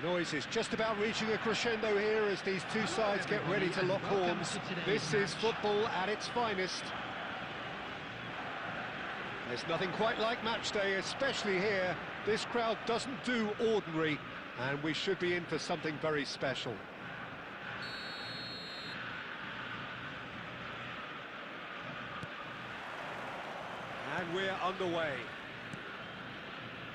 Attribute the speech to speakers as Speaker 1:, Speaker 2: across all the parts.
Speaker 1: The noise is just about reaching a crescendo here as these two sides get ready to lock horns. This is football at its finest. There's nothing quite like match day, especially here. This crowd doesn't do ordinary, and we should be in for something very special. And we're underway.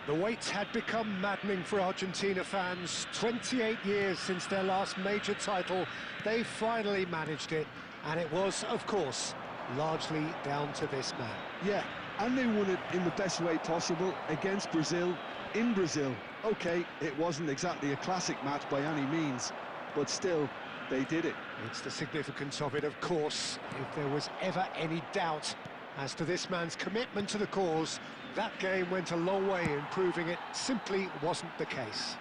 Speaker 1: The wait had become maddening for Argentina fans. 28 years since their last major title, they finally managed it, and it was, of course, largely down to this man.
Speaker 2: Yeah, and they won it in the best way possible against Brazil, in Brazil. Okay, it wasn't exactly a classic match by any means, but still, they did it.
Speaker 1: It's the significance of it, of course. If there was ever any doubt as to this man's commitment to the cause, that game went a long way in proving it simply wasn't the case.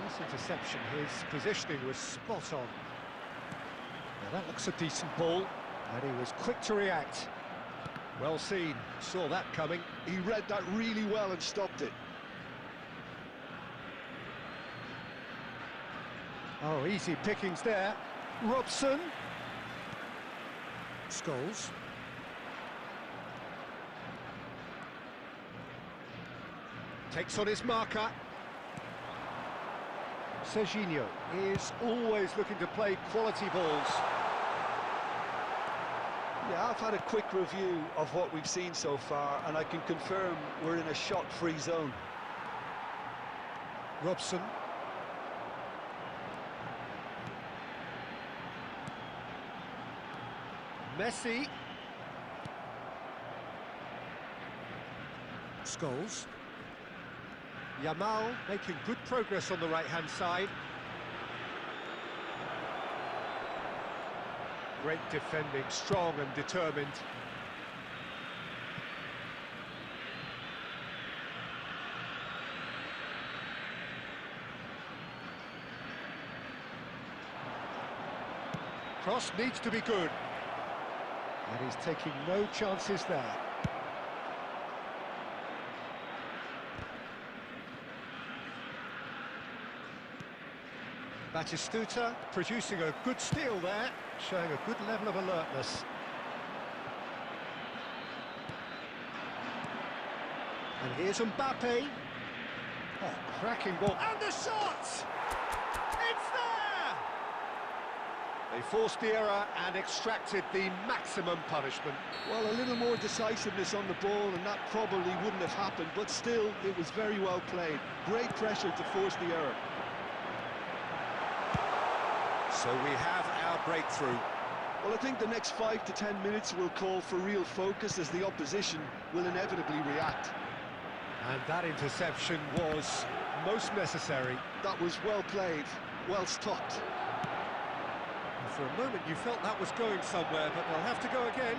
Speaker 1: This interception, his positioning was spot on. Now that looks a decent ball, and he was quick to react. Well seen, saw that coming.
Speaker 2: He read that really well and stopped it.
Speaker 1: Oh, easy pickings there. Robson. Scholes. Takes on his marker. Serginho is always looking to play quality balls.
Speaker 2: Yeah, I've had a quick review of what we've seen so far, and I can confirm we're in a shot-free zone.
Speaker 1: Robson. Messi. Scholes. Yamal making good progress on the right-hand side. Great defending, strong and determined. Cross needs to be good. And he's taking no chances there. Batistuta producing a good steal there, showing a good level of alertness. And here's Mbappe. Oh, cracking ball. And the shot! It's there! They forced the error and extracted the maximum punishment.
Speaker 2: Well, a little more decisiveness on the ball, and that probably wouldn't have happened, but still, it was very well played. Great pressure to force the error.
Speaker 1: So we have our breakthrough.
Speaker 2: Well, I think the next 5 to 10 minutes will call for real focus as the opposition will inevitably react.
Speaker 1: And that interception was most necessary.
Speaker 2: That was well played, well stopped.
Speaker 1: And for a moment you felt that was going somewhere, but they'll have to go again.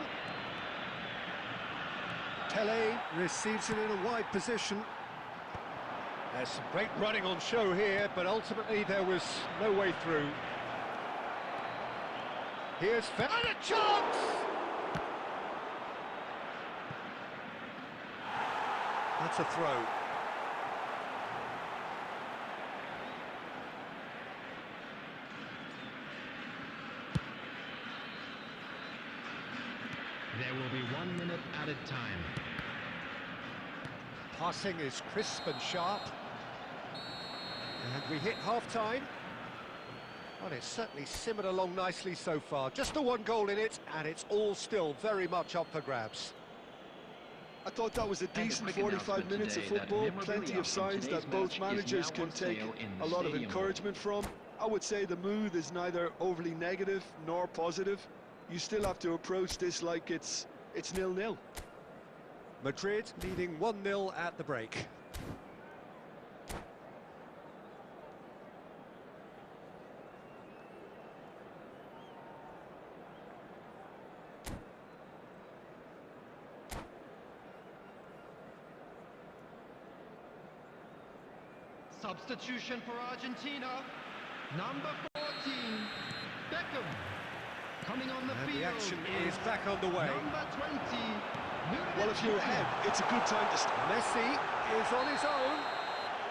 Speaker 1: Tele receives it in a wide position. There's some great running on show here, but ultimately there was no way through. Here's and a chance! That's a throw.
Speaker 3: There will be 1 minute added time.
Speaker 1: Passing is crisp and sharp. And we hit half-time. Well, it's certainly simmered along nicely so far. Just the one goal in it, and it's all still very much up for grabs.
Speaker 2: I thought that was a decent 45 minutes of football, plenty of signs that both managers can take a lot of encouragement from. I would say the mood is neither overly negative nor positive. You still have to approach this like it's 0-0.
Speaker 1: Madrid leading 1-0 at the break.
Speaker 3: Substitution for Argentina, number 14, Beckham, coming on the field.
Speaker 1: The action is back on the way.
Speaker 3: Number 20,
Speaker 2: Well, if you're ahead, it's a good time to start.
Speaker 1: Messi is on his own.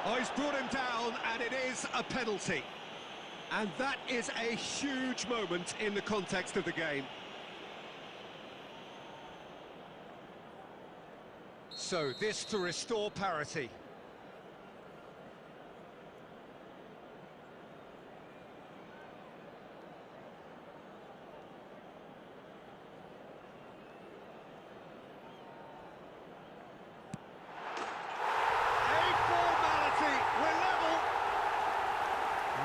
Speaker 1: Oh, he's brought him down, and it is a penalty. And that is a huge moment in the context of the game. So, this to restore parity.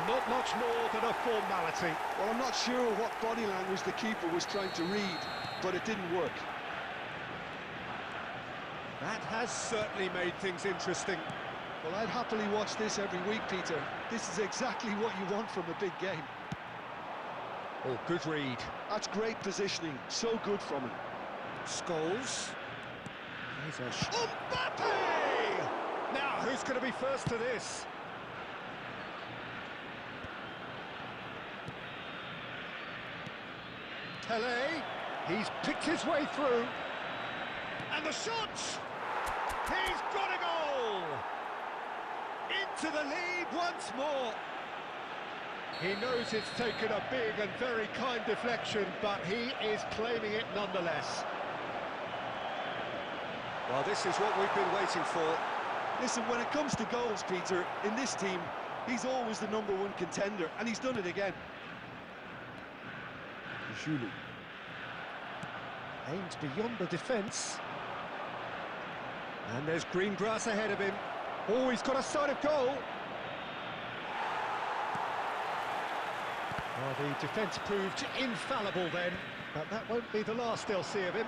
Speaker 1: Not much more than a formality.
Speaker 2: Well, I'm not sure what body language the keeper was trying to read, but it didn't work.
Speaker 1: That has certainly made things interesting.
Speaker 2: Well, I'd happily watch this every week, Peter. This is exactly what you want from a big game.
Speaker 1: Oh, good read.
Speaker 2: That's great positioning. So good from him.
Speaker 1: Scholes. He's a Mbappe! Now, who's going to be first to this? Pele, he's picked his way through, and the shot! He's got a goal! Into the lead once more. He knows it's taken a big and very kind deflection, but he is claiming it nonetheless. Well, this is what we've been waiting for.
Speaker 2: Listen, when it comes to goals, Peter, in this team, he's always the #1 contender, and he's done it again.
Speaker 1: Julie aims beyond the defence, and there's green grass ahead of him. Oh, he's got a sight of goal. Well, the defence proved infallible then, but that won't be the last they'll see of him.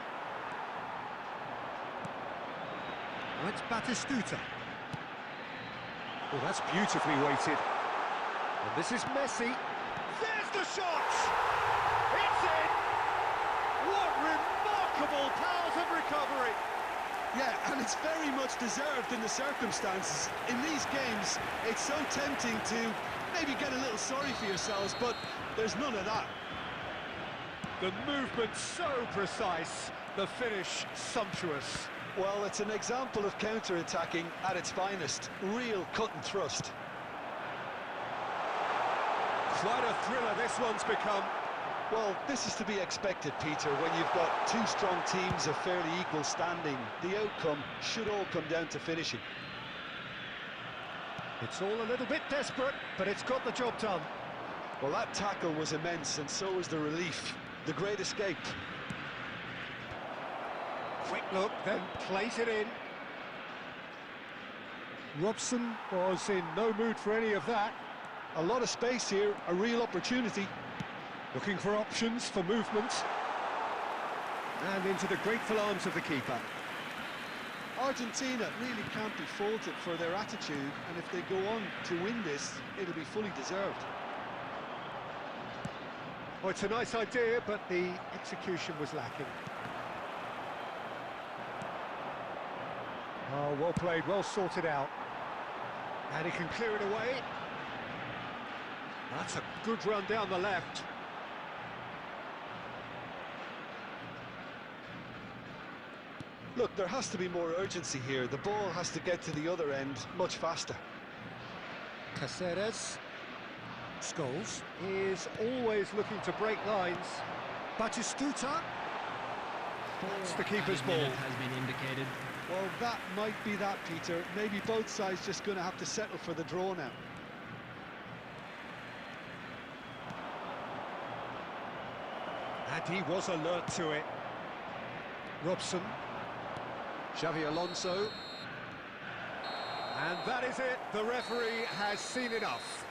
Speaker 1: Well, it's Batistuta. Oh, that's beautifully weighted. And this is Messi. There's the shot! It's in! What remarkable powers of recovery!
Speaker 2: Yeah, and it's very much deserved in the circumstances. In these games, it's so tempting to maybe get a little sorry for yourselves, but there's none of that.
Speaker 1: The movement so precise, the finish sumptuous.
Speaker 2: Well, it's an example of counter-attacking at its finest. Real cut and thrust.
Speaker 1: Quite a thriller this one's become.
Speaker 2: Well, this is to be expected, Peter, when you've got two strong teams of fairly equal standing. The outcome should all come down to finishing.
Speaker 1: It's all a little bit desperate, but it's got the job done.
Speaker 2: Well, that tackle was immense, and so was the relief. The great escape.
Speaker 1: Quick look, then plays it in. Robson was in no mood for any of that.
Speaker 2: A lot of space here, a real opportunity.
Speaker 1: Looking for options for movement. And into the grateful arms of the keeper.
Speaker 2: Argentina really can't be faulted for their attitude, and if they go on to win this, it'll be fully deserved.
Speaker 1: Well, it's a nice idea, but the execution was lacking. Oh, well played, well sorted out. And he can clear it away. That's a good run down the left.
Speaker 2: Look, there has to be more urgency here. The ball has to get to the other end much faster.
Speaker 1: Caceres. Scholes is always looking to break lines. Batistuta. It's the keeper's ball.
Speaker 3: Has been indicated.
Speaker 2: Well, that might be that, Peter. Maybe both sides just going to have to settle for the draw now.
Speaker 1: And he was alert to it. Robson. Xavi Alonso. And that is it. The referee has seen enough.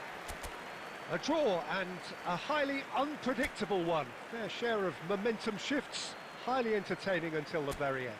Speaker 1: A draw, and a highly unpredictable one. Fair share of momentum shifts. Highly entertaining until the very end.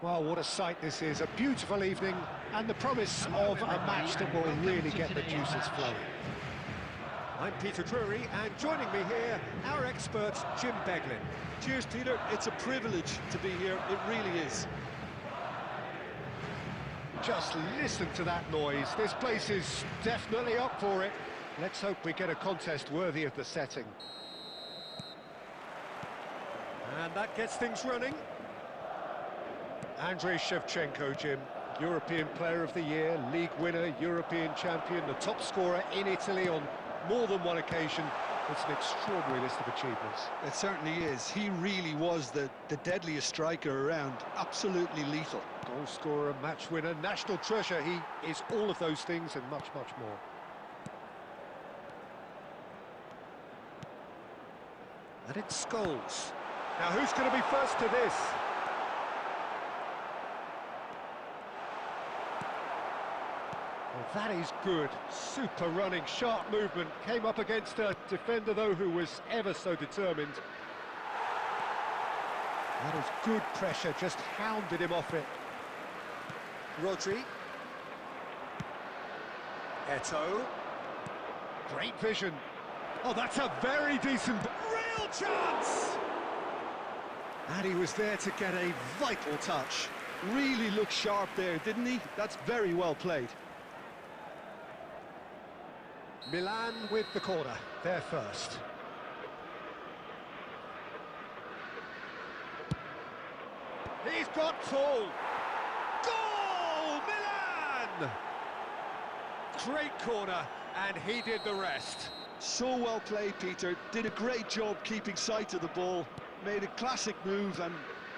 Speaker 1: Well, what a sight this is. A beautiful evening and the promise of a match that will really get the juices flowing. I'm Peter Drury, and joining me here, our expert, Jim Beglin.
Speaker 2: Cheers, Peter. It's a privilege to be here. It really is.
Speaker 1: Just listen to that noise. This place is definitely up for it. Let's hope we get a contest worthy of the setting. And that gets things running. Andrei Shevchenko, Jim. European Player of the Year, League winner, European champion, the top scorer in Italy on more than one occasion. It's an extraordinary list of achievements.
Speaker 2: It certainly is. He really was the deadliest striker around. Absolutely lethal.
Speaker 1: Goal scorer, match winner, national treasure. He is all of those things and much, much more. And it's Scholes. Now who's going to be first to this? Well, that is good. Super running, sharp movement. Came up against a defender, though, who was ever so determined. That is good pressure, just hounded him off it. Rodri. Eto'o. Great vision. Oh, that's a very decent... Real chance!
Speaker 2: And he was there to get a vital touch. Really looked sharp there, didn't he? That's very well played.
Speaker 1: Milan with the corner, they're first. He's got full. Goal! Milan! Great corner, and he did the rest.
Speaker 2: So well played, Peter. Did a great job keeping sight of the ball. Made a classic move and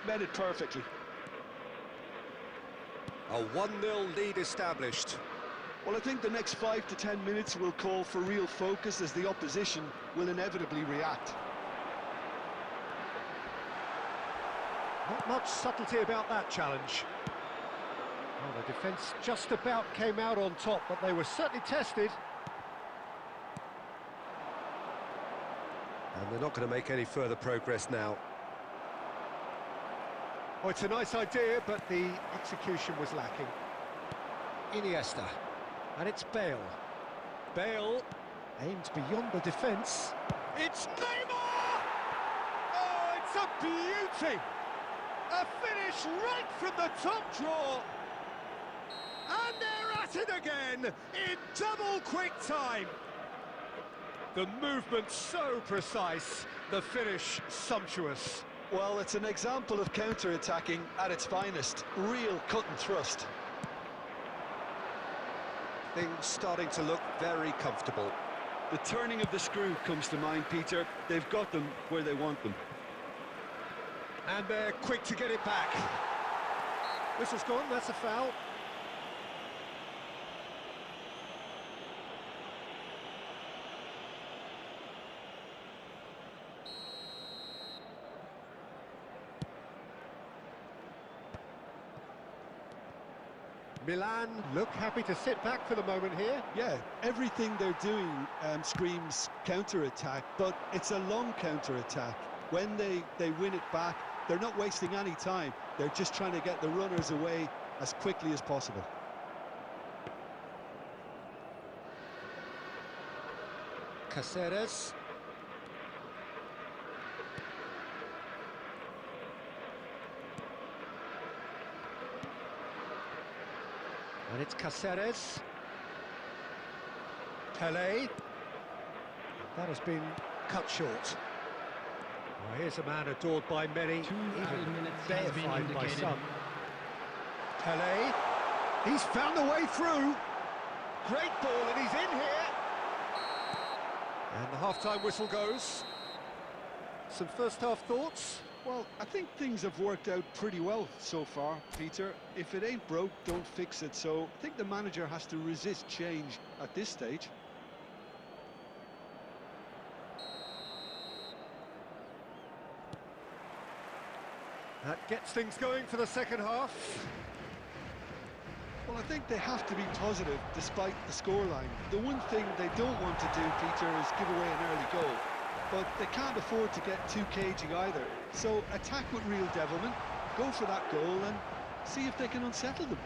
Speaker 2: met it perfectly.
Speaker 1: A 1-0 lead established.
Speaker 2: Well, I think the next 5 to 10 minutes will call for real focus as the opposition will inevitably react.
Speaker 1: Not much subtlety about that challenge. Well, the defence just about came out on top, but they were certainly tested. And they're not going to make any further progress now. Oh, it's a nice idea, but the execution was lacking. Iniesta. And it's Bale. Bale aims beyond the defence. It's Neymar! Oh, it's a beauty! A finish right from the top draw. And they're at it again in double quick time. The movement so precise, the finish sumptuous.
Speaker 2: Well, it's an example of counter-attacking at its finest. Real cut and thrust.
Speaker 1: Things starting to look very comfortable.
Speaker 2: The turning of the screw comes to mind, Peter. They've got them where they want them.
Speaker 1: And they're quick to get it back. Whistle's gone, that's a foul. Milan look happy to sit back for the moment here.
Speaker 2: Yeah, everything they're doing screams counter-attack, but it's a long counter-attack. When they win it back, they're not wasting any time. They're just trying to get the runners away as quickly as possible.
Speaker 1: Caceres. And it's Caceres. Pelé. That has been cut short. Well, here's a man adored by many, even deified by some. Pelé. He's found a way through. Great ball, and he's in here. And the half-time whistle goes. Some first-half thoughts?
Speaker 2: Well, I think things have worked out pretty well so far, Peter. If it ain't broke, don't fix it. So I think the manager has to resist change at this stage.
Speaker 1: That gets things going for the second half.
Speaker 2: Well, I think they have to be positive despite the scoreline. The one thing they don't want to do, Peter, is give away an early goal. But they can't afford to get too cagey either. So attack with real devilment, go for that goal and See if they can unsettle them.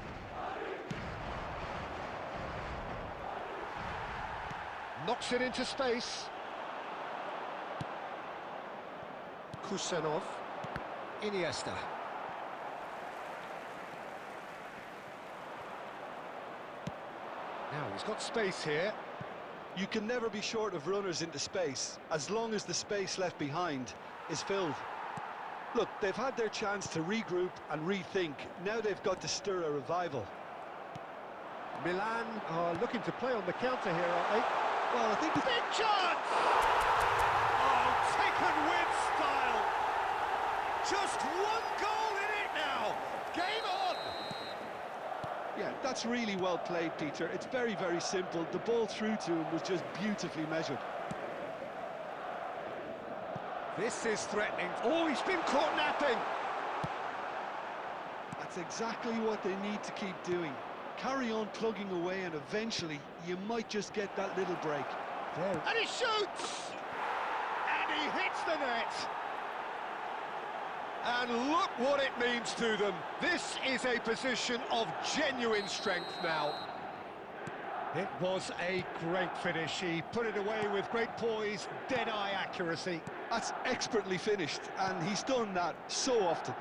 Speaker 1: Knocks it into space. Kusanov. Iniesta. Now he's got space here.
Speaker 2: You can never be short of runners into space, as long as the space left behind is filled. Look, they've had their chance to regroup and rethink. Now they've got to stir a revival.
Speaker 1: Milan are looking to play on the counter here, aren't they?
Speaker 2: Well, I think...
Speaker 1: Big chance! Oh, taken with style! Just one goal in it now! Game on!
Speaker 2: Yeah, that's really well played, Peter. It's very, very simple. The ball through to him was just beautifully measured.
Speaker 1: This is threatening. Oh, he's been caught napping!
Speaker 2: That's exactly what they need to keep doing. Carry on plugging away and eventually you might just get that little break.
Speaker 1: There. And he shoots! And he hits the net! And look what it means to them. This is a position of genuine strength now. It was a great finish. He put it away with great poise, dead-eye accuracy.
Speaker 2: That's expertly finished, and he's done that so often.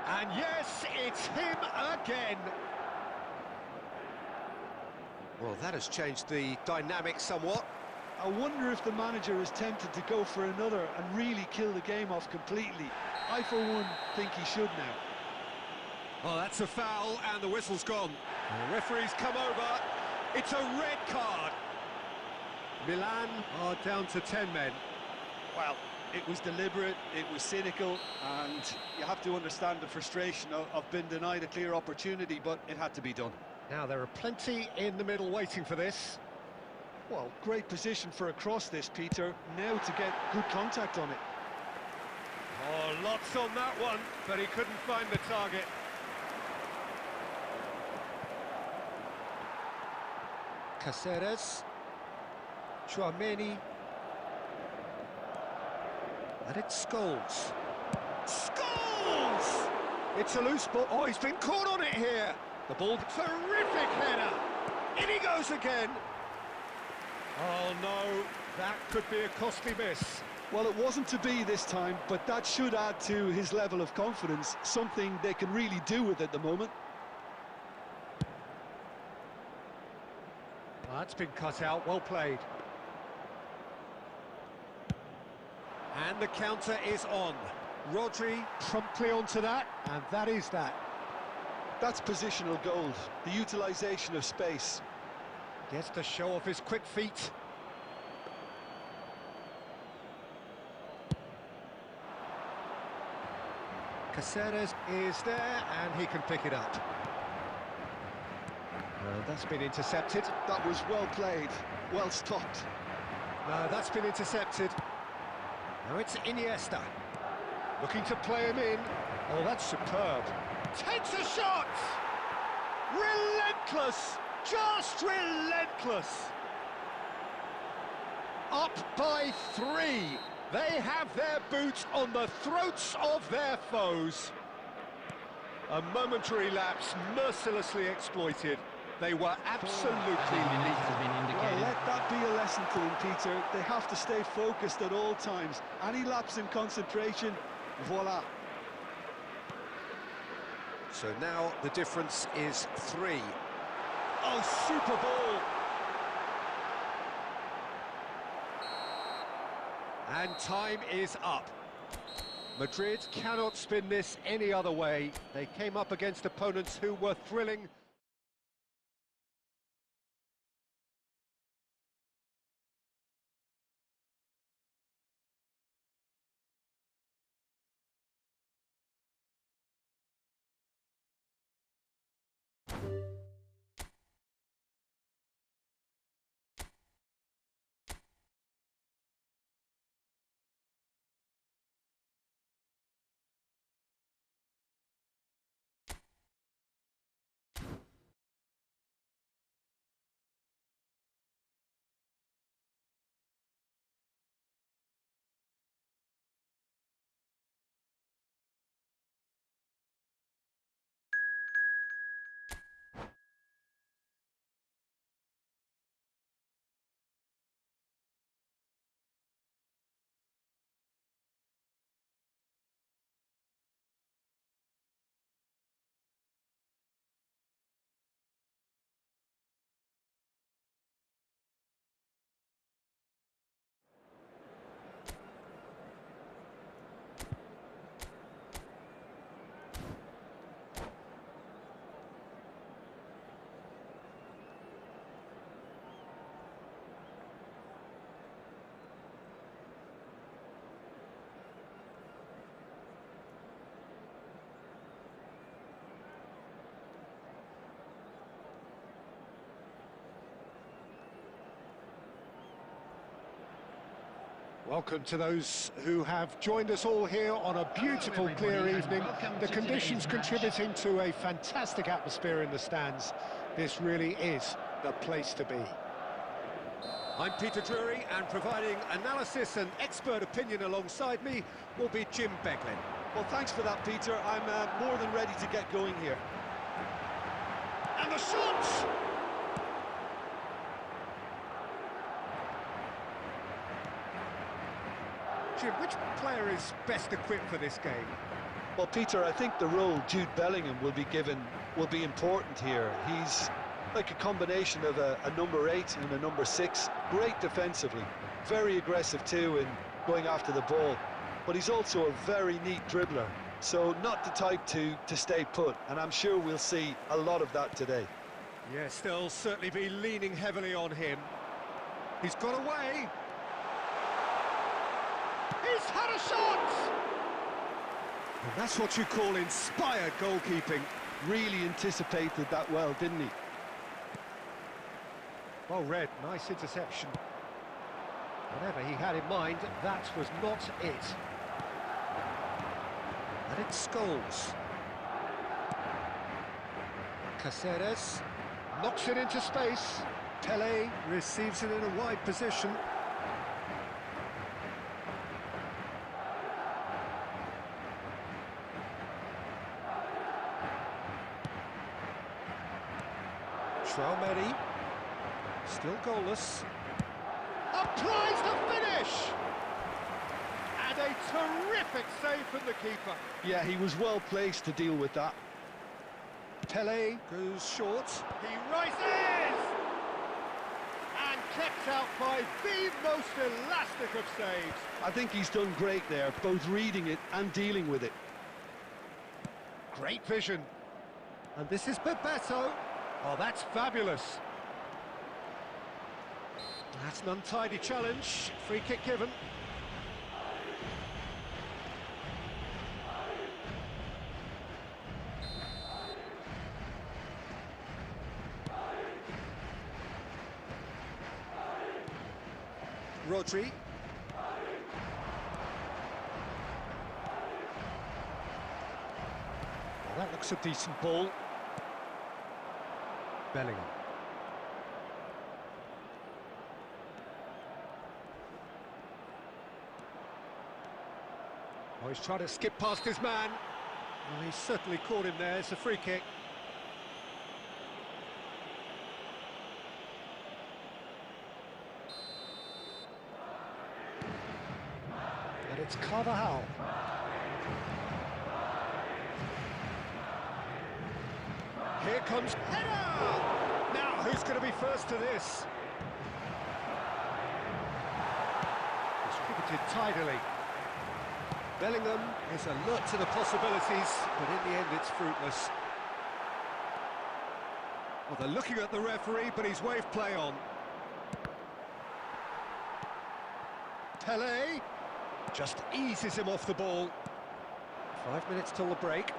Speaker 1: And yes, it's him again. Well, that has changed the dynamic somewhat.
Speaker 2: I wonder if the manager is tempted to go for another and really kill the game off completely. I, for one, think he should now.
Speaker 1: Well, that's a foul, and the whistle's gone. The referee's come over. It's a red card. Milan are down to 10 men.
Speaker 2: Well, it was deliberate, it was cynical, and you have to understand the frustration of being denied a clear opportunity, but it had to be done.
Speaker 1: Now, there are plenty in the middle waiting for this.
Speaker 2: Well, great position for a cross this, Peter. Now to get good contact on it.
Speaker 1: Oh, lots on that one, but he couldn't find the target. Caceres. Chouameni. And it's Scholes. Scholes! It's a loose ball. Oh, he's been caught on it here. The ball, terrific header. In he goes again. Oh no, that could be a costly miss.
Speaker 2: Well, it wasn't to be this time, but that should add to his level of confidence, something they can really do with at the moment.
Speaker 1: Well, that's been cut out, well played. And the counter is on. Rodri promptly onto that, and that is that.
Speaker 2: That's positional gold, the utilisation of space.
Speaker 1: Gets to show off his quick feet. Caceres is there, and he can pick it up. That's been intercepted.
Speaker 2: That was well played, well stopped.
Speaker 1: That's been intercepted. Now it's Iniesta. Looking to play him in. Oh, that's superb. Takes a shot! Relentless! Just relentless! Up by 3. They have their boots on the throats of their foes. A momentary lapse mercilessly exploited. They were absolutely lethal.
Speaker 2: Well, let that be a lesson to them, Peter. They have to stay focused at all times. Any lapse in concentration, voila.
Speaker 1: So now the difference is 3. Oh, super ball! And time is up. Madrid cannot spin this any other way. They came up against opponents who were thrilling. Welcome to those who have joined us all here on a beautiful, clear evening. The conditions contributing to a fantastic atmosphere in the stands. This really is the place to be. I'm Peter Drury, and providing analysis and expert opinion alongside me will be Jim Beglin.
Speaker 2: Well, thanks for that, Peter. I'm more than ready to get going here.
Speaker 1: And the shots! Jim, which player is best equipped for this game?
Speaker 2: Well, Peter, I think the role Jude Bellingham will be given will be important here. He's like a combination of a number 8 and a number 6. Great defensively, very aggressive too in going after the ball. But he's also a very neat dribbler, so not the type to stay put. And I'm sure we'll see a lot of that today.
Speaker 1: Yes, they'll certainly be leaning heavily on him. He's got away. He's had a shot! And that's what you call inspired goalkeeping.
Speaker 2: Really anticipated that well, didn't he?
Speaker 1: Well read, nice interception. Whatever he had in mind, that was not it. And it's Scholes. Caceres knocks it into space. Pele receives it in a wide position. Traumeri, still goalless. Applies the finish! And a terrific save from the keeper.
Speaker 2: Yeah, he was well placed to deal with that.
Speaker 1: Pele goes short. He rises! And kept out by the most elastic of saves.
Speaker 2: I think he's done great there, both reading it and dealing with it.
Speaker 1: Great vision. And this is Bebeto. Oh, that's fabulous. That's an untidy challenge. Free kick given. Rodri. Well, that looks a decent ball. Bellingham. Oh, he's trying to skip past his man. Well, he's certainly caught him there. It's a free kick. And it's Carvajal. Here comes header! Now, who's going to be first to this? Distributed tidily. Bellingham is alert to the possibilities, but in the end it's fruitless. Well, they're looking at the referee, but he's waved play on. Pele just eases him off the ball. 5 minutes till the break.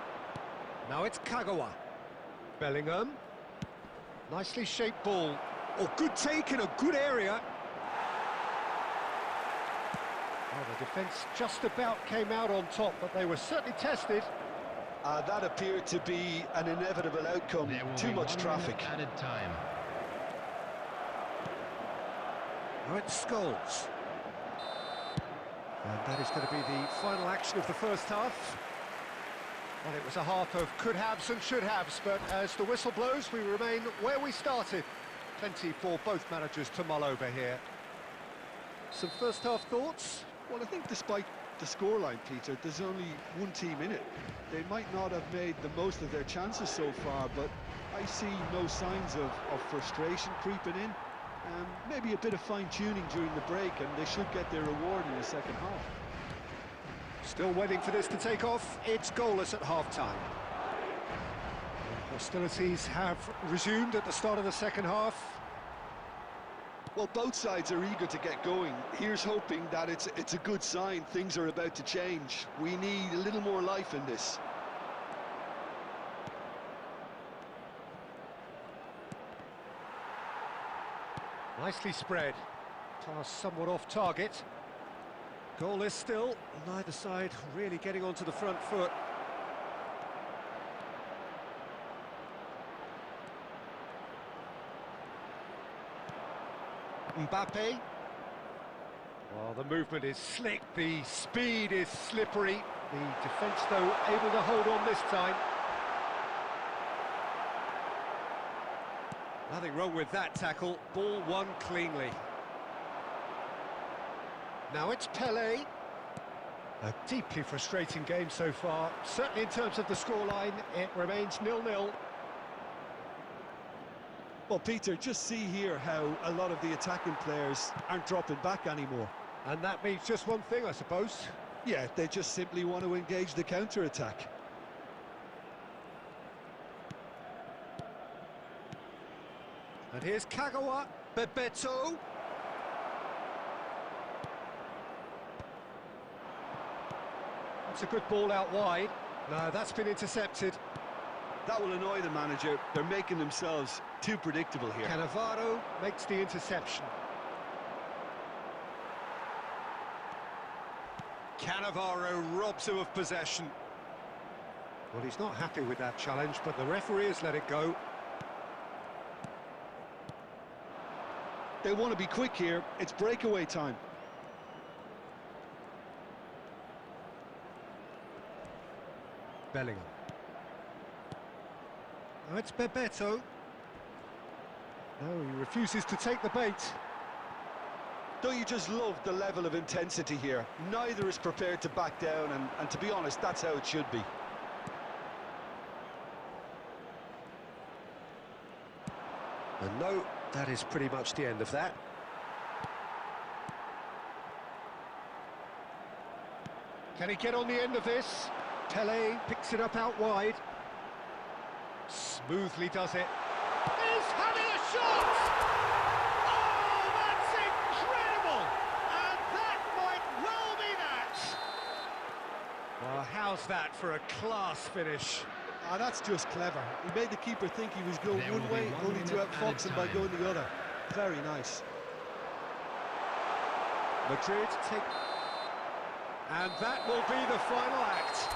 Speaker 1: Now it's Kagawa. Bellingham. Nicely shaped ball. Oh, good take in a good area. Well, the defence just about came out on top, but they were certainly tested.
Speaker 2: That appeared to be an inevitable outcome. Too much traffic.
Speaker 3: Added time.
Speaker 1: Now it's Scholes. And that is going to be the final action of the first half. Well, it was a half of could-haves and should-haves, but as the whistle blows, we remain where we started. Plenty for both managers to mull over here. Some first-half thoughts?
Speaker 2: Well, I think despite the scoreline, Peter, there's only one team in it. They might not have made the most of their chances so far, but I see no signs of frustration creeping in. Maybe a bit of fine-tuning during the break, and they should get their reward in the second half.
Speaker 1: Still waiting for this to take off. It's goalless at half-time. Hostilities have resumed at the start of the second half.
Speaker 2: Well, both sides are eager to get going. Here's hoping that it's a good sign. Things are about to change. We need a little more life in this.
Speaker 1: Nicely spread. Pass somewhat off target. Goalless still, neither side really getting onto the front foot. Mbappe. Well, the movement is slick, the speed is slippery. The defence, though, able to hold on this time. Nothing wrong with that tackle. Ball won cleanly. Now it's Pelé. A deeply frustrating game so far. Certainly in terms of the scoreline, it remains 0-0.
Speaker 2: Well, Peter, just see here how a lot of the attacking players aren't dropping back anymore.
Speaker 1: And that means just one thing, I suppose.
Speaker 2: Yeah, they just simply want to engage the counter-attack.
Speaker 1: And here's Kagawa, Bebeto. It's a good ball out wide. No, that's been intercepted.
Speaker 2: That will annoy the manager. They're making themselves too predictable here.
Speaker 1: Cannavaro makes the interception. Cannavaro robs him of possession. Well, he's not happy with that challenge, but the referee has let it go.
Speaker 2: They want to be quick here. It's breakaway time.
Speaker 1: Bellingham. Now it's Bebeto. No, he refuses to take the bait.
Speaker 2: Don't you just love the level of intensity here? Neither is prepared to back down, and to be honest, that's how it should be.
Speaker 1: And no, that is pretty much the end of that. Can he get on the end of this? Pelé picks it up out wide. Smoothly does it. He's having a shot! Oh, that's incredible! And that might well be that! Well, how's that for a class finish?
Speaker 2: Ah, that's just clever. He made the keeper think he was going one way, only to outfox him by going the other. Very nice.
Speaker 1: Madrid take... And that will be the final act.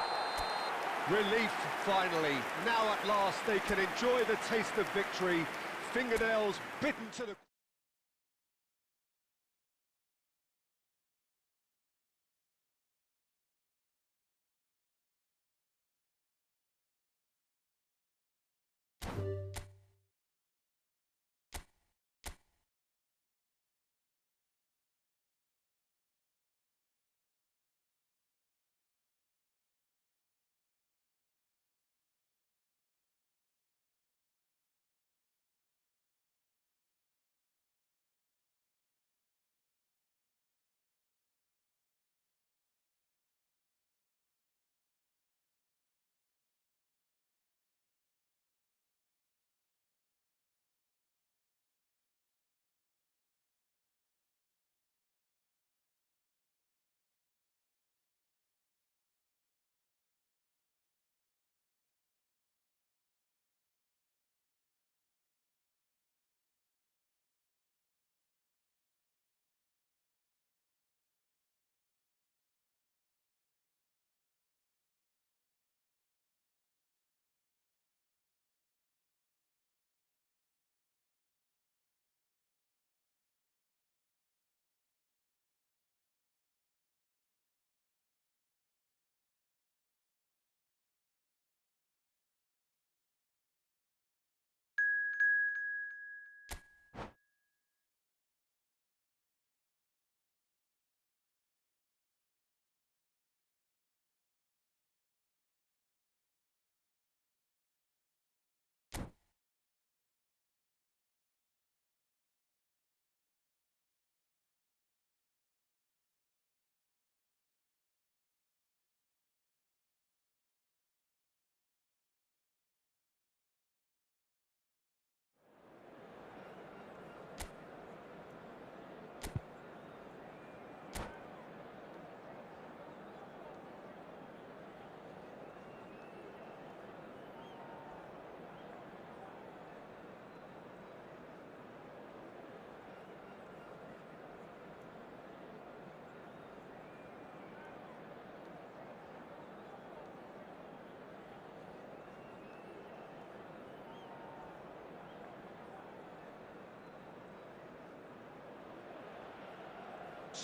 Speaker 1: Relief, finally. Now at last they can enjoy the taste of victory. Fingernails bitten to the...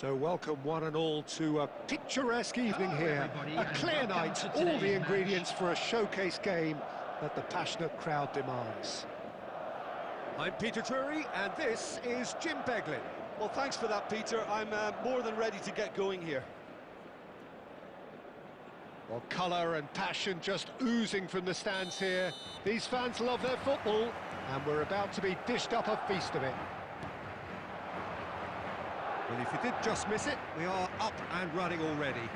Speaker 1: So welcome one and all to a picturesque evening
Speaker 3: Hello,
Speaker 1: here.
Speaker 3: everybody,
Speaker 1: A
Speaker 3: and
Speaker 1: clear
Speaker 3: welcome
Speaker 1: night,
Speaker 3: to
Speaker 1: all the
Speaker 3: today's
Speaker 1: ingredients for a showcase game that the passionate crowd demands. I'm Peter Drury, and this is Jim Beglin.
Speaker 2: Well, thanks for that, Peter. I'm more than ready to get going here.
Speaker 1: Well, colour and passion just oozing from the stands here. These fans love their football, and we're about to be dished up a feast of it. Well, if you did just miss it, we are up and running already.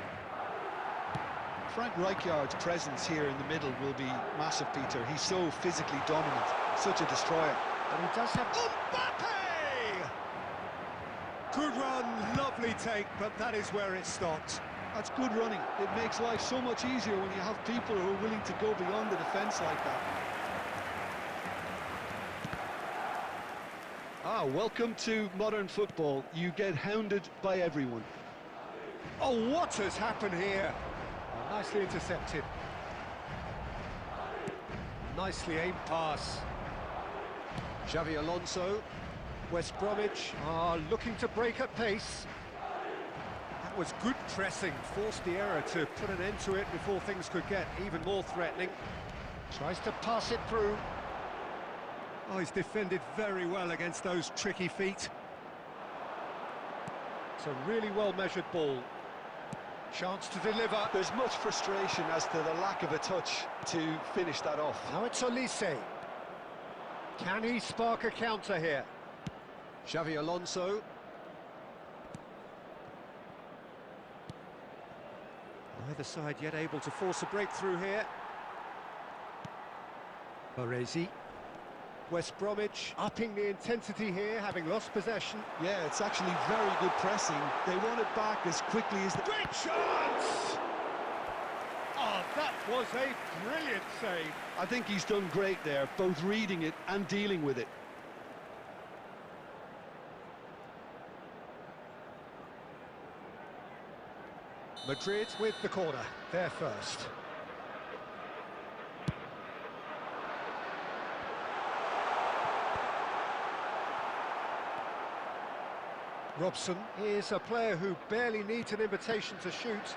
Speaker 2: Frank Rijkaard's presence here in the middle will be massive, Peter. He's so physically dominant, such a destroyer.
Speaker 1: And he does have... Mbappe! Good run, lovely take, but that is where it stopped.
Speaker 2: That's good running. It makes life so much easier when you have people who are willing to go beyond the defence like that. Ah, welcome to modern football. You get hounded by everyone.
Speaker 1: Oh, what has happened here? Oh, nicely intercepted. Nicely aimed pass. Xavi Alonso. West Bromwich are looking to break at pace. That was good pressing, forced the error to put an end to it before things could get even more threatening. Tries to pass it through. Oh, he's defended very well against those tricky feet. It's a really well-measured ball. Chance to deliver.
Speaker 2: There's much frustration as to the lack of a touch to finish that off.
Speaker 1: Now it's Olise. Can he spark a counter here? Xavi Alonso. Neither side yet able to force a breakthrough here. Baresi. West Bromwich upping the intensity here, having lost possession.
Speaker 2: Yeah, it's actually very good pressing. They want it back as quickly as they...
Speaker 1: Great chance! Oh, that was a brilliant save.
Speaker 2: I think he's done great there, both reading it and dealing with it.
Speaker 1: Madrid with the corner, there first. Robson is a player who barely needs an invitation to shoot.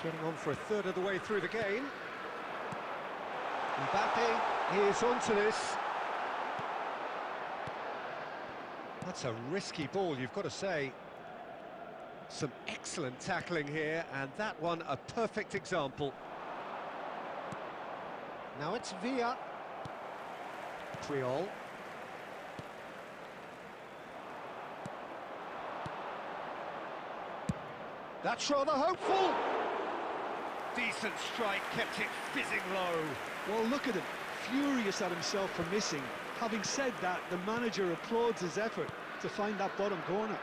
Speaker 1: Getting on for a third of the way through the game. Mbappe is onto this. That's a risky ball, you've got to say. Some excellent tackling here, and that one a perfect example. Now it's Villa. Triol. That's rather hopeful. Decent strike, kept it fizzing low.
Speaker 2: Well, look at him, furious at himself for missing. Having said that, the manager applauds his effort to find that bottom corner.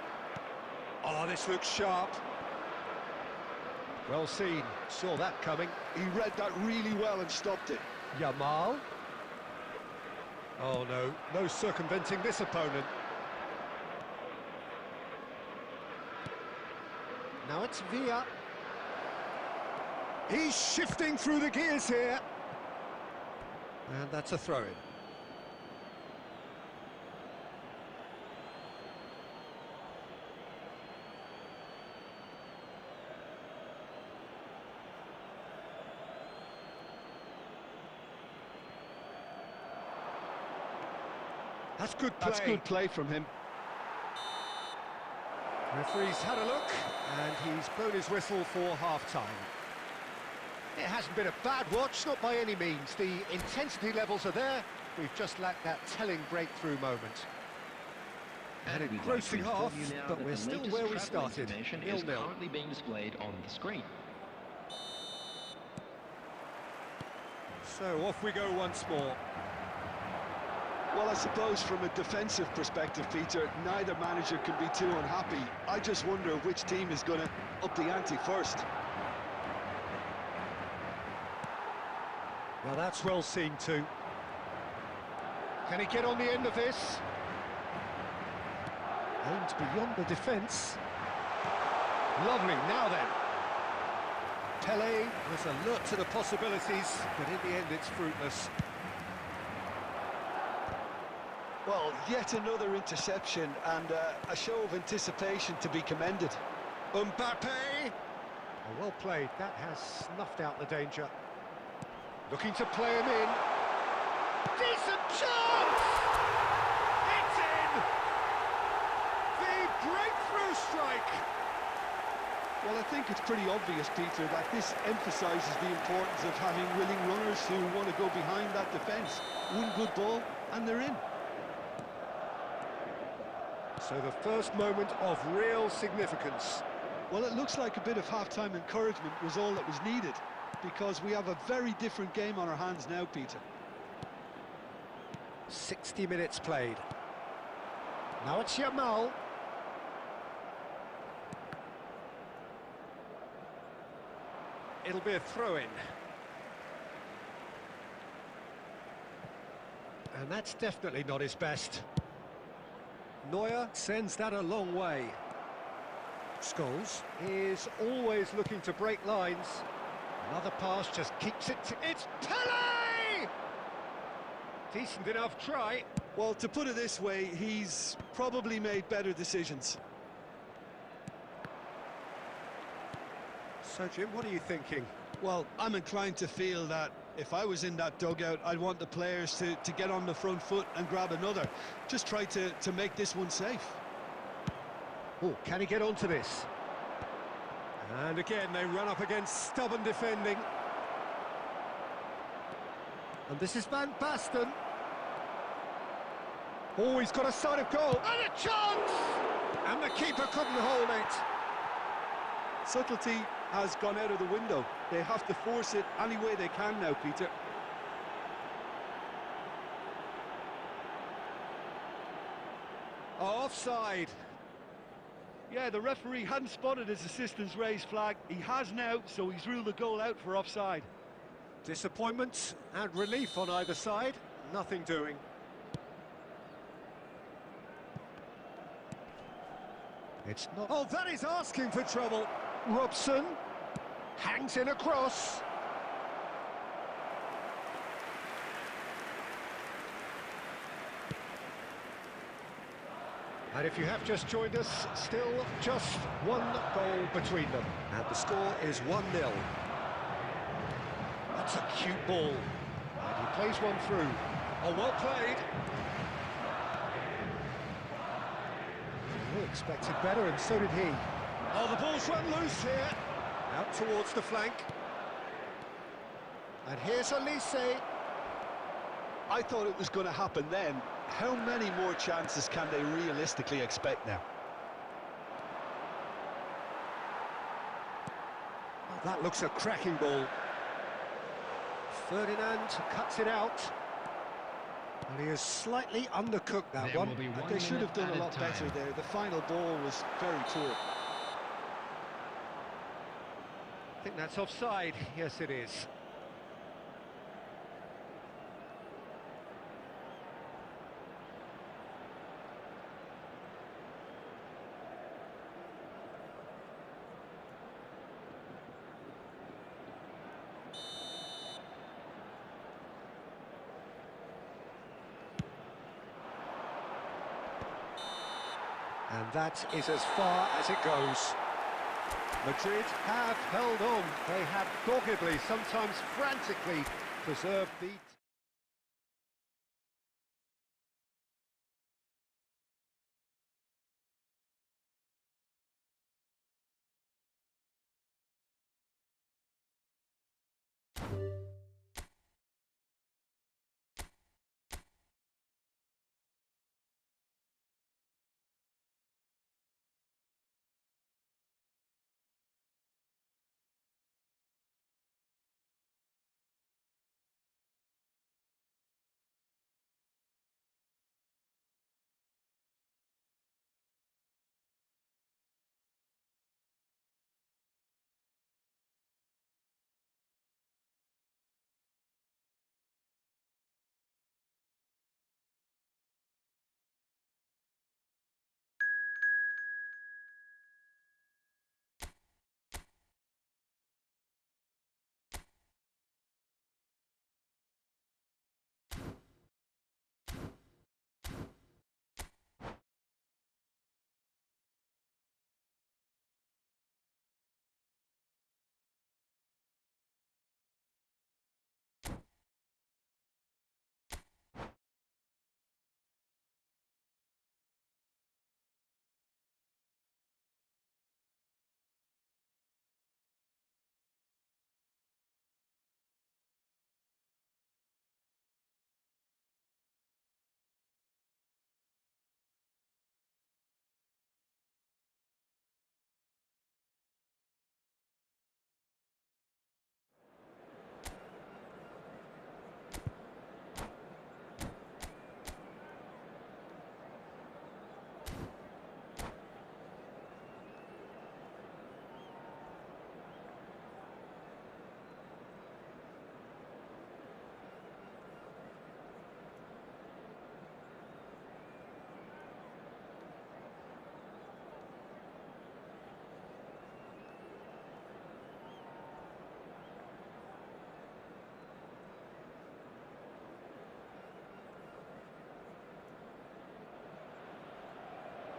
Speaker 1: Oh, this looks sharp. Well seen, saw that coming.
Speaker 2: He read that really well and stopped it.
Speaker 1: Yamal. Oh no, no circumventing this opponent. Now it's Villa. He's shifting through the gears here. And that's a throw-in. That's good play.
Speaker 2: That's good play from him.
Speaker 1: Referee's had a look, and he's blown his whistle for half-time. It hasn't been a bad watch, not by any means. The intensity levels are there. We've just lacked that telling breakthrough moment. An engrossing half, but we're still where we started. 0-0.
Speaker 3: Currently being displayed on the screen.
Speaker 1: So off we go once more.
Speaker 2: Well, I suppose from a defensive perspective, Peter, neither manager can be too unhappy. I just wonder which team is going to up the ante first.
Speaker 1: Well, that's well seen too. Can he get on the end of this? Aimed beyond the defence. Lovely, now then. Pele was alert to the possibilities, but in the end it's fruitless.
Speaker 2: Well, yet another interception and a show of anticipation to be commended.
Speaker 1: Mbappe! Oh, well played, that has snuffed out the danger. Looking to play him in. Decent chance! It's in! The breakthrough strike!
Speaker 2: Well, I think it's pretty obvious, Peter, that this emphasises the importance of having willing runners who want to go behind that defence. One good ball, and they're in.
Speaker 1: So the first moment of real significance.
Speaker 2: Well, it looks like a bit of half-time encouragement was all that was needed, because we have a very different game on our hands now, Peter.
Speaker 1: 60 minutes played. Now it's Yamal. It'll be a throw-in. And that's definitely not his best. Neuer sends that a long way. Scholes is always looking to break lines. Another pass just keeps it to... It's Pele! Decent enough try.
Speaker 2: Well, to put it this way, he's probably made better decisions.
Speaker 1: So, Jim, what are you thinking?
Speaker 2: Well, I'm inclined to feel that if I was in that dugout, I'd want the players to get on the front foot and grab another. Just try to make this one safe.
Speaker 1: Oh, can he get onto this? And again, they run up against stubborn defending. And this is Van Basten. Oh, he's got a sight of goal. And a chance! And the keeper couldn't hold it.
Speaker 2: Subtlety has gone out of the window. They have to force it any way they can now, Peter.
Speaker 1: Offside.
Speaker 2: Yeah, the referee hadn't spotted his assistant's raised flag. He has now, so he's ruled the goal out for offside.
Speaker 1: Disappointment and relief on either side. Nothing doing. It's not... Oh, that is asking for trouble. Robson hangs in a cross. And if you have just joined us, still just one goal between them. And the score is 1-0. That's a cute ball. And he plays one through. Oh, well played. We expected better, and so did he. Oh, the ball's run loose here. Out towards the flank. And here's Elise.
Speaker 2: I thought it was going to happen then. How many more chances can they realistically expect now?
Speaker 1: Oh, that looks a cracking ball. Ferdinand cuts it out. And he is slightly undercooked that one.
Speaker 2: They should have done a lot better there. The final ball was very poor.
Speaker 1: I think that's offside. Yes, it is. And that is as far as it goes. Madrid have held on. They have doggedly, sometimes frantically, preserved the...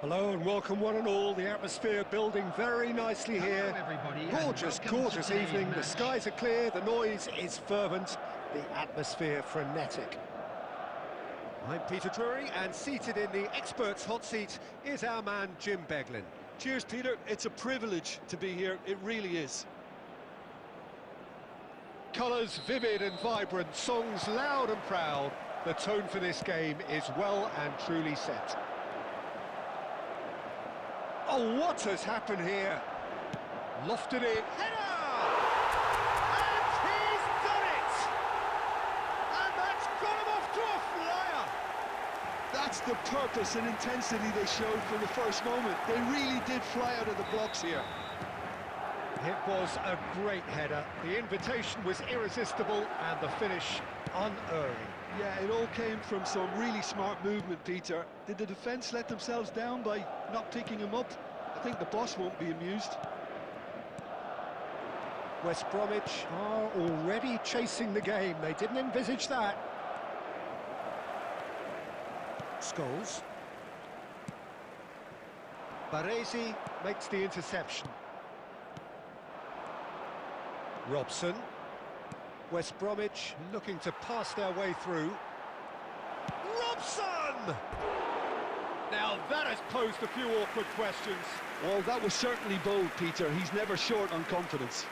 Speaker 1: Hello and welcome one and all. The atmosphere building very nicely here. Gorgeous, gorgeous evening. The skies are clear, the noise is fervent, the atmosphere frenetic. I'm Peter Drury, and seated in the experts' hot seat is our man Jim Beglin.
Speaker 2: Cheers, Peter. It's a privilege to be here. It really is.
Speaker 1: Colours vivid and vibrant, songs loud and proud. The tone for this game is well and truly set. Oh, what has happened here? Lofted in, header! And he's done it! And that's got him off to a flyer!
Speaker 2: That's the purpose and intensity they showed from the first moment. They really did fly out of the blocks here.
Speaker 1: It was a great header. The invitation was irresistible and the finish unerring.
Speaker 2: Yeah, it all came from some really smart movement, Peter. Did the defence let themselves down by not picking him up? I think the boss won't be amused.
Speaker 1: West Bromwich are already chasing the game. They didn't envisage that. Scholes. Baresi makes the interception. Robson. West Bromwich looking to pass their way through. Robson! Now that has posed a few awkward questions.
Speaker 2: Well, that was certainly bold, Peter. He's never short on confidence.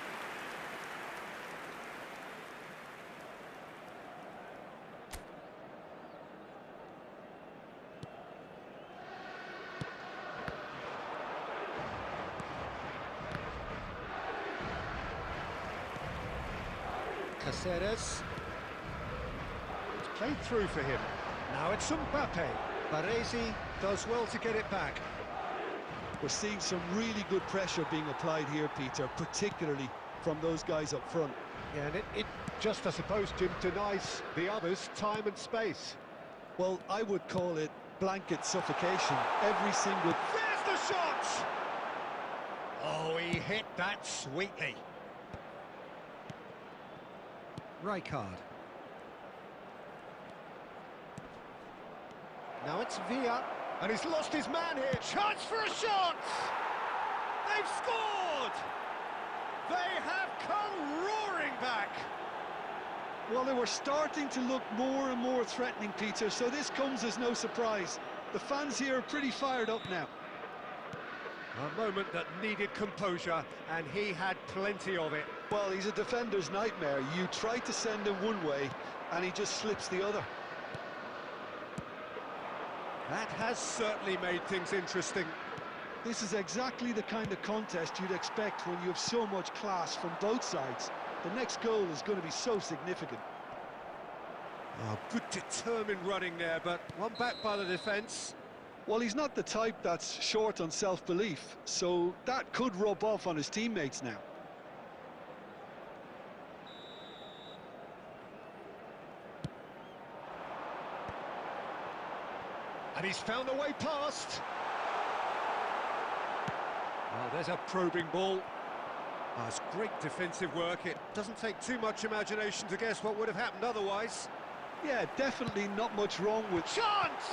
Speaker 1: Caceres. It's played through for him. Now it's Mbappe. Baresi does well to get it back.
Speaker 2: We're seeing some really good pressure being applied here, Peter, particularly from those guys up front.
Speaker 1: Yeah, and it just, I suppose, Jim, denies the others time and space.
Speaker 2: Well, I would call it blanket suffocation. Every single...
Speaker 1: There's the shot! Oh, he hit that sweetly. Rijkaard. Now it's Villa, and he's lost his man here. Chance for a shot! They've scored! They have come roaring back!
Speaker 2: Well, they were starting to look more and more threatening, Peter, so this comes as no surprise. The fans here are pretty fired up now.
Speaker 1: A moment that needed composure, and he had plenty of it.
Speaker 2: Well, he's a defender's nightmare. You try to send him one way, and he just slips the other.
Speaker 1: That has certainly made things interesting.
Speaker 2: This is exactly the kind of contest you'd expect when you have so much class from both sides. The next goal is going to be so significant.
Speaker 1: Oh, good determined running there, but one back by the defence.
Speaker 2: Well, he's not the type that's short on self-belief, so that could rub off on his teammates now.
Speaker 1: And he's found a way past. Well, there's a probing ball. Oh, it's great defensive work. It doesn't take too much imagination to guess what would have happened otherwise.
Speaker 2: Yeah, definitely not much wrong with...
Speaker 1: Chance!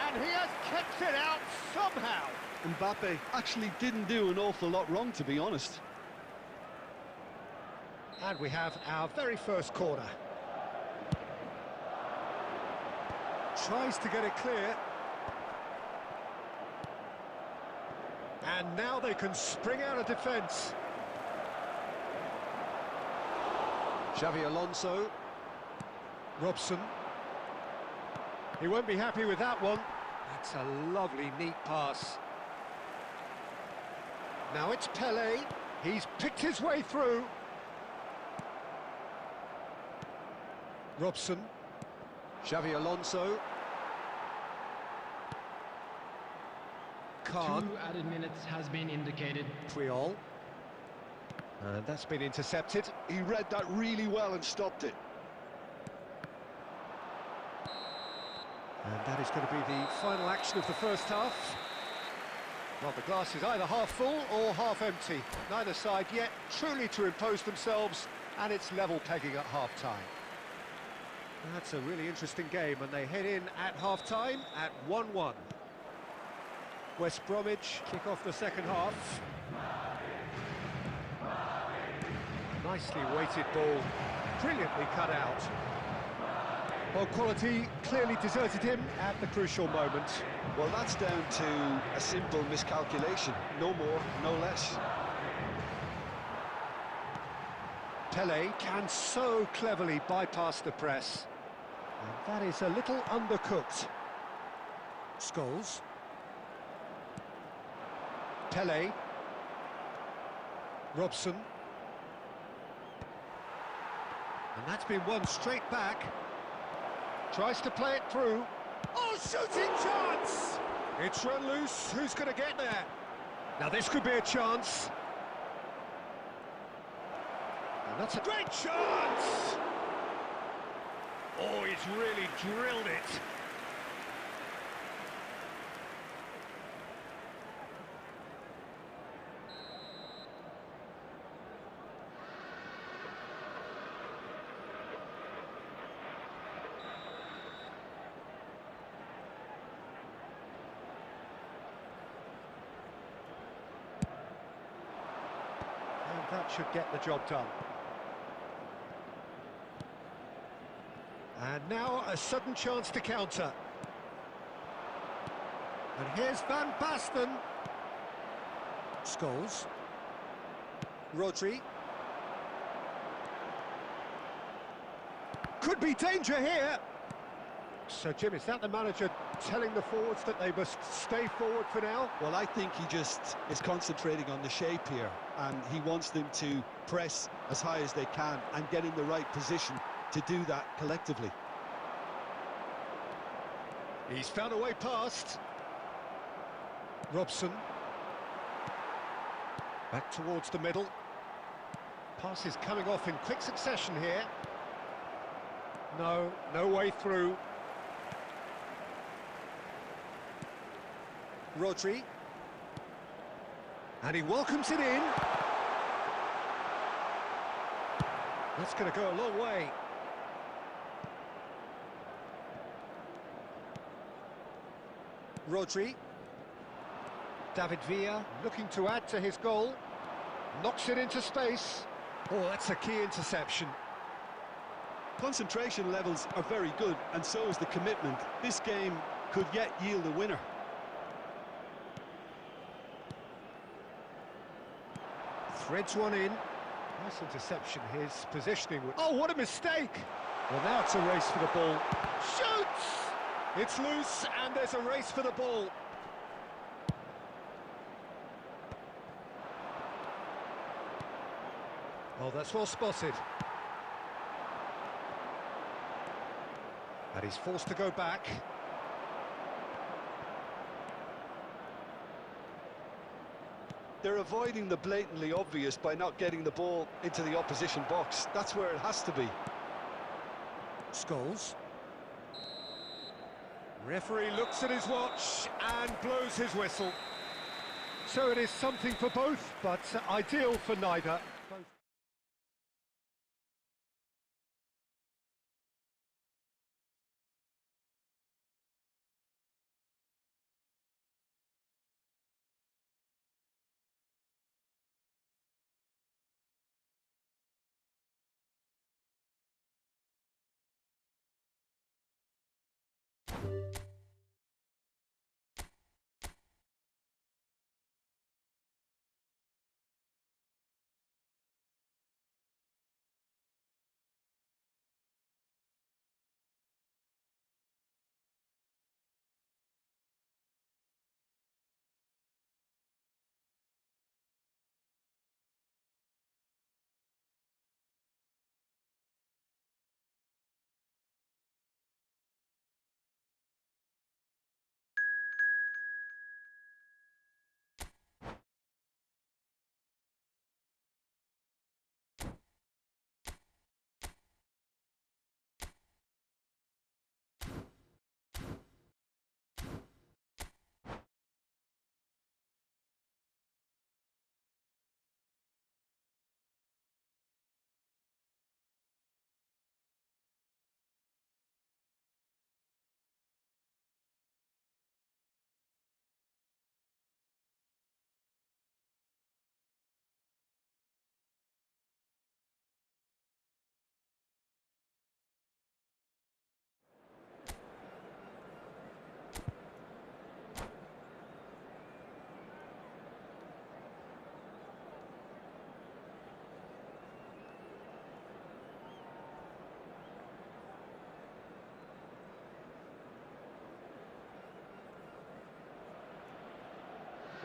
Speaker 1: And he has kept it out somehow.
Speaker 2: Mbappe actually didn't do an awful lot wrong, to be honest.
Speaker 1: And we have our very first corner. Tries to get it clear. And now they can spring out of defence. Xavi Alonso. Robson. He won't be happy with that one. That's a lovely, neat pass. Now it's Pelé. He's picked his way through. Robson. Xavi Alonso. Khan.
Speaker 3: 2 added minutes has been indicated.
Speaker 1: Puyol. And that's been intercepted.
Speaker 2: He read that really well and stopped it.
Speaker 1: And that is going to be the final action of the first half. Well, the glass is either half full or half empty. Neither side yet truly to impose themselves, and it's level pegging at half-time. That's a really interesting game, and they head in at half-time at 1-1. West Bromwich kick off the second half. Nicely weighted ball, brilliantly cut out. Well, quality clearly deserted him at the crucial moment.
Speaker 2: Well, that's down to a simple miscalculation. No more, no less.
Speaker 1: Pele can so cleverly bypass the press. And that is a little undercooked. Scholes. Pele. Robson. And that's been won straight back. Tries to play it through. Oh, shooting chance! It's run loose. Who's going to get there? Now this could be a chance. And that's a great chance! Oh, he's really drilled it. That should get the job done. And now a sudden chance to counter. And here's Van Basten. Scholes. Rodri. Could be danger here. So, Jim, is that the manager telling the forwards that they must stay forward for now?
Speaker 2: Well, I think he just is concentrating on the shape here, and he wants them to press as high as they can and get in the right position to do that collectively.
Speaker 1: He's found a way past. Robson. Back towards the middle. Pass is coming off in quick succession here. No way through. Rodri. And he welcomes it in. That's going to go a long way. Rodri. David Villa looking to add to his goal. Knocks it into space. Oh, that's a key interception.
Speaker 2: Concentration levels are very good, and so is the commitment. This game could yet yield a winner.
Speaker 1: Threads one in. Nice interception, his positioning. Oh, what a mistake! Well, now it's a race for the ball. Shoots! It's loose, and there's a race for the ball. Oh, that's well spotted. And he's forced to go back.
Speaker 2: They're avoiding the blatantly obvious by not getting the ball into the opposition box. That's where it has to be.
Speaker 1: Scholes. Referee looks at his watch and blows his whistle. So it is something for both, but ideal for neither.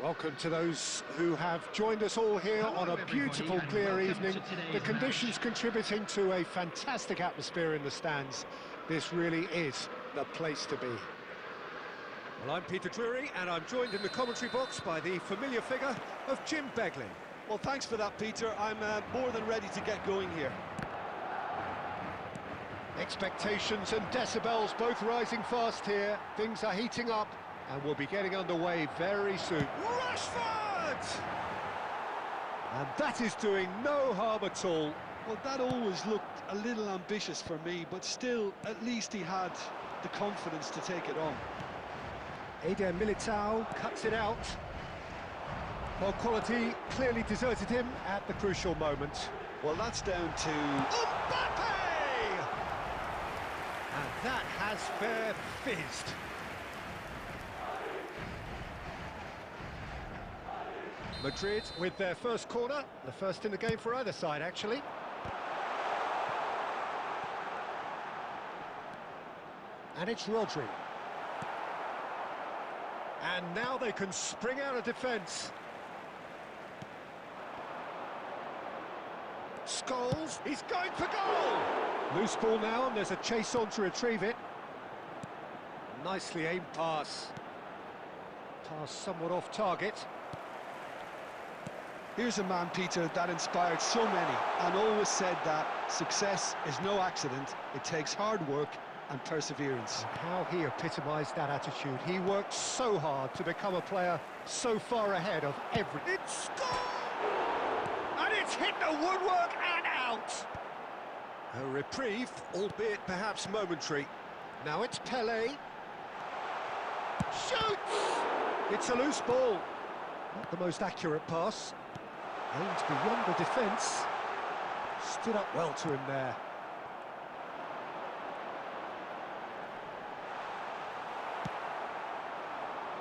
Speaker 1: Welcome to those who have joined us all here on a beautiful, clear evening. The conditions contributing to a fantastic atmosphere in the stands. This really is the place to be. Well, I'm Peter Drury, and I'm joined in the commentary box by the familiar figure of Jim Beglin.
Speaker 2: Well, thanks for that, Peter. I'm more than ready to get going here. Expectations and decibels both rising fast here. Things are heating up, and we'll be getting underway very soon.
Speaker 1: Rashford! And that is doing no harm at all.
Speaker 2: Well, that always looked a little ambitious for me, but still, at least he had the confidence to take it on.
Speaker 1: Eder Militao cuts it out. Well, quality clearly deserted him at the crucial moment.
Speaker 2: Well, that's down to
Speaker 1: Mbappe! And that has fair fizzed. Madrid with their first corner, the first in the game for either side, actually. And it's Rodri. And now they can spring out of defence. Scholes, he's going for goal! Loose ball now, and there's a chase on to retrieve it. Nicely aimed pass. Pass somewhat off target.
Speaker 2: Here's a man, Peter, that inspired so many and always said that success is no accident. It takes hard work and perseverance.
Speaker 1: And how he epitomised that attitude. He worked so hard to become a player so far ahead of everything. It's scored! And it's hit the woodwork and out! A reprieve, albeit perhaps momentary. Now it's Pele. Shoots! It's a loose ball. Not the most accurate pass. Aimed beyond the defence. Stood up well to him there.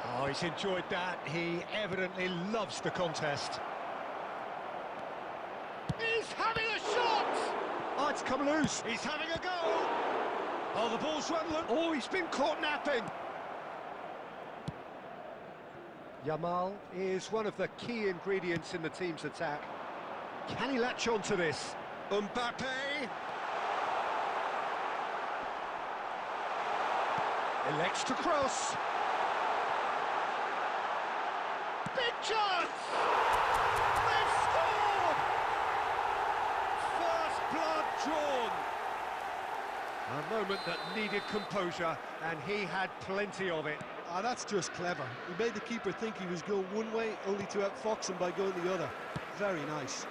Speaker 1: Oh, he's enjoyed that. He evidently loves the contest. He's having a shot! Oh, it's come loose. He's having a go. Oh, the ball's run. Oh, he's been caught napping. Yamal is one of the key ingredients in the team's attack. Can he latch on to this? Mbappe! Elects to cross. Big chance! They've scored! First blood drawn. A moment that needed composure, and he had plenty of it.
Speaker 2: Ah, that's just clever. He made the keeper think he was going one way, only to outfox him by going the other. Very nice.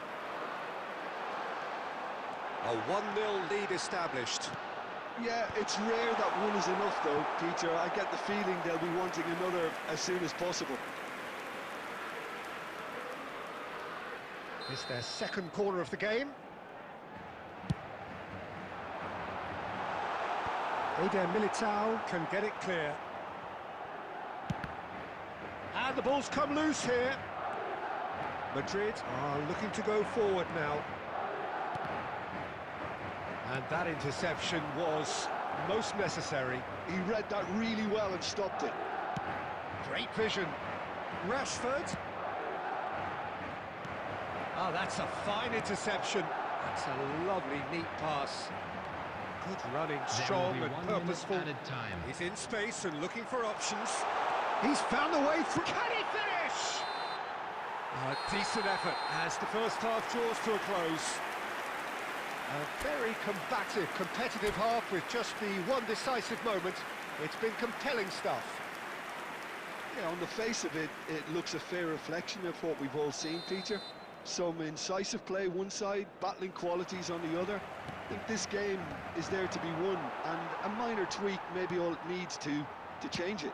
Speaker 1: A 1-0 lead established.
Speaker 2: Yeah, it's rare that one is enough though, Peter. I get the feeling they'll be wanting another as soon as possible.
Speaker 1: It's their second corner of the game. Eder Militao can get it clear. And the ball's come loose here. Madrid are looking to go forward now. And that interception was most necessary.
Speaker 2: He read that really well and stopped it.
Speaker 1: Great vision. Rashford. Oh, that's a fine interception. That's a lovely, neat pass. Good running, strong and purposeful. He's in space and looking for options. He's found a way through. Can he finish? A decent effort as the first half draws to a close. A very combative, competitive half with just the one decisive moment. It's been compelling stuff.
Speaker 2: Yeah, on the face of it, it looks a fair reflection of what we've all seen, Peter. Some incisive play one side, battling qualities on the other. I think this game is there to be won, and a minor tweak may be all it needs to change it.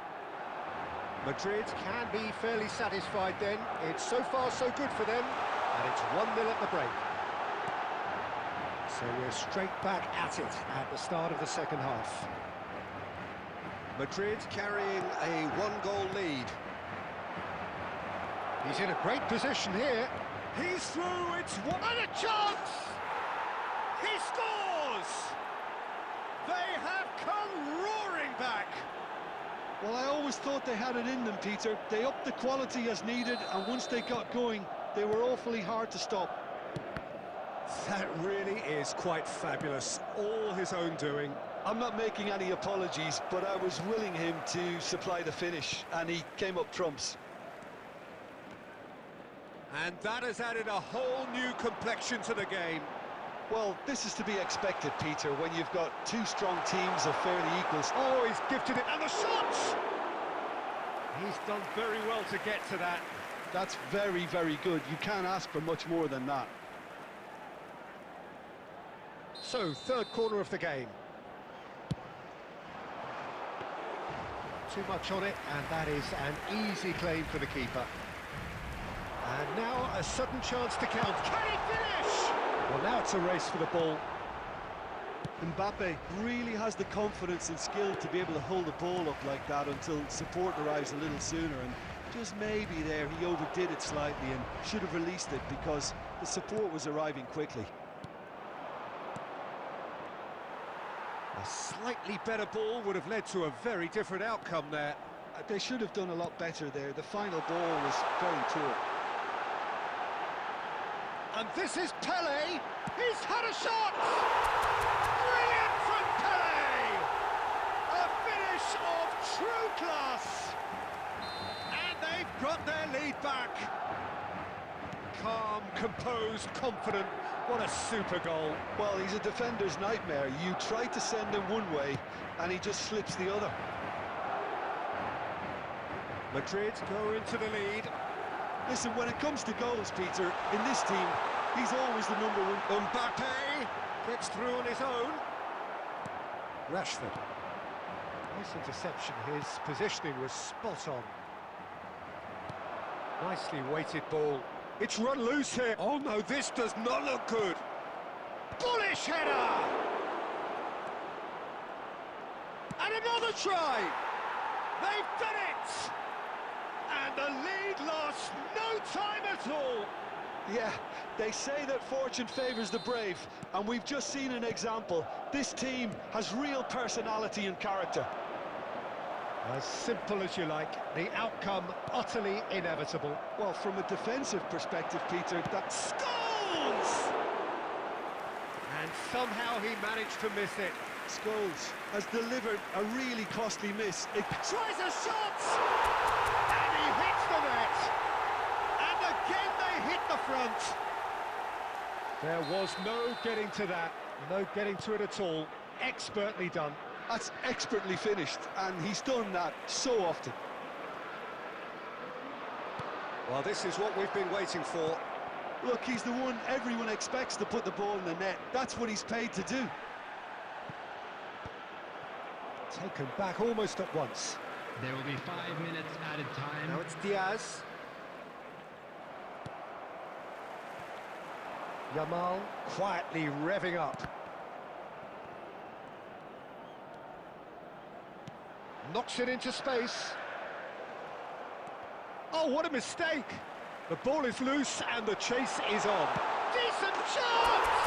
Speaker 1: Madrid can be fairly satisfied then. It's so far so good for them, and it's 1-0 at the break. So we're straight back at it at the start of the second half. Madrid carrying a 1-goal lead. He's in a great position here. He's through, it's one and a chance! He scores! They have come roaring back!
Speaker 2: Well, I always thought they had it in them, Peter. They upped the quality as needed, and once they got going, they were awfully hard to stop.
Speaker 1: That really is quite fabulous. All his own doing.
Speaker 2: I'm not making any apologies, but I was willing him to supply the finish, and he came up trumps.
Speaker 1: And that has added a whole new complexion to the game.
Speaker 2: Well, this is to be expected, Peter, when you've got two strong teams of fairly equals.
Speaker 1: Oh, he's gifted it, and the shots! He's done very well to get to that.
Speaker 2: That's very, very good. You can't ask for much more than that.
Speaker 1: So, third corner of the game. Too much on it, and that is an easy claim for the keeper. And now a sudden chance to count. Can he finish? Well, now it's a race for the ball.
Speaker 2: Mbappe really has the confidence and skill to be able to hold the ball up like that until support arrives a little sooner, and just maybe there he overdid it slightly and should have released it because the support was arriving quickly.
Speaker 1: A slightly better ball would have led to a very different outcome there.
Speaker 2: They should have done a lot better there. The final ball was very poor.
Speaker 1: And this is Pele. He's had a shot! Brilliant from Pele! A finish of true class! And they've got their lead back. Calm, composed, confident. What a super goal.
Speaker 2: Well, he's a defender's nightmare. You try to send him one way, and he just slips the other.
Speaker 1: Madrid go into the lead.
Speaker 2: Listen, when it comes to goals, Peter, in this team, he's always the number one.
Speaker 1: Mbappe gets through on his own. Rashford. Nice interception. His positioning was spot on. Nicely weighted ball. It's run loose here. Oh no, this does not look good. Bullish header! And another try! They've done it! And the lead lost no time at all.
Speaker 2: Yeah, they say that fortune favours the brave, and we've just seen an example. This team has real personality and character.
Speaker 1: As simple as you like, the outcome utterly inevitable.
Speaker 2: Well, from a defensive perspective, Peter, that
Speaker 1: Scholes! And somehow he managed to miss it.
Speaker 2: Scholes has delivered a really costly miss. It
Speaker 1: tries a shot! And he hits the net! And again they hit the front! There was no getting to that, no getting to it at all. Expertly done.
Speaker 2: That's expertly finished, and he's done that so often.
Speaker 1: Well, this is what we've been waiting for.
Speaker 2: Look, he's the one everyone expects to put the ball in the net. That's what he's paid to do.
Speaker 1: Taken back almost at once.
Speaker 3: There will be 5 minutes added time.
Speaker 1: Now it's Diaz. Yamal quietly revving up. Knocks it into space. Oh, what a mistake! The ball is loose and the chase is on. Decent chance!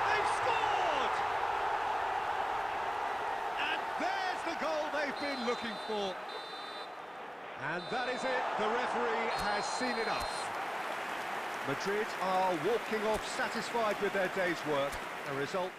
Speaker 1: They've scored! And there's the goal they've been looking for. And that is it. The referee has seen enough. Madrid are walking off satisfied with their day's work. A result